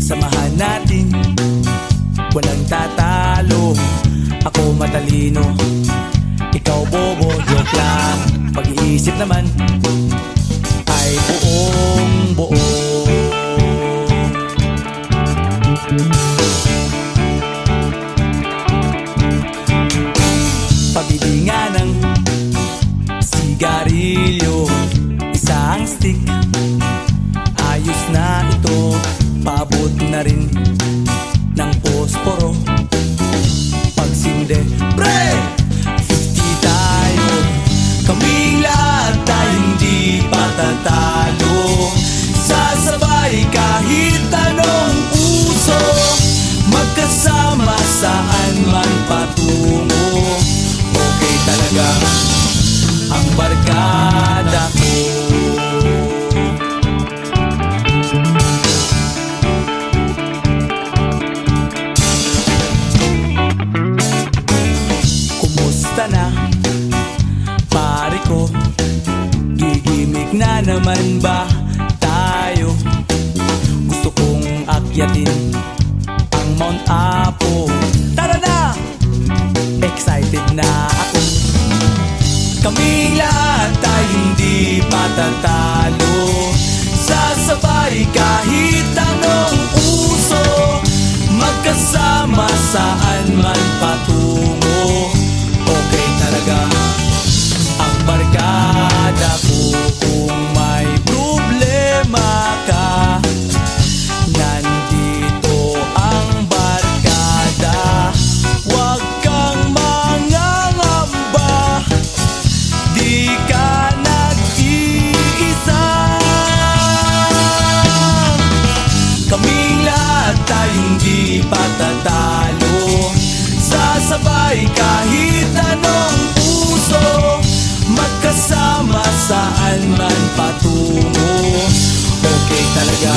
Samahan natin, walang tatalo. Ako matalino, ikaw bobo. Joke lang, pag-iisip naman ay buong buo. Pabili nga ng sigarilyo, isang stick, ayos na ito. Paabot na rin ng posporo. Pagsinde, pre! 50 tayo, kaming lahat tayo hindi patatalo. Sasabay kahit anong uso, magkasama saan man patungo. Okay talaga ang barkada ko. Kumusta na, pare ko? Gigimik na naman ba tayo? Gusto kong akyatin ang Mount Apo. Tara na! Excited na ako. Kaming lahat tayo hindi patatalo. Sasabay kahit anong uso, magkasama saan man patungo. Okay talaga ang barkada ko. Kung may problema ka, nandito ang barkada. Huwag kang mangangamba, di ka nag-iisa. Kaming lahat tayo hindi patatalo. Sasabay kahit anong uso, magkasama saan man patungo. Okay talaga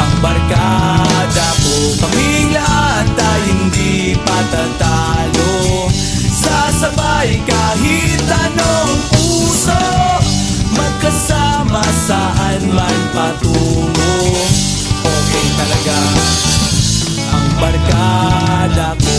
ang barkada ko. Kaming lahat tayo hindi patatalo. Sasabay kahit anong uso, magkasama saan man patungo. Okay talaga ang barkada ko.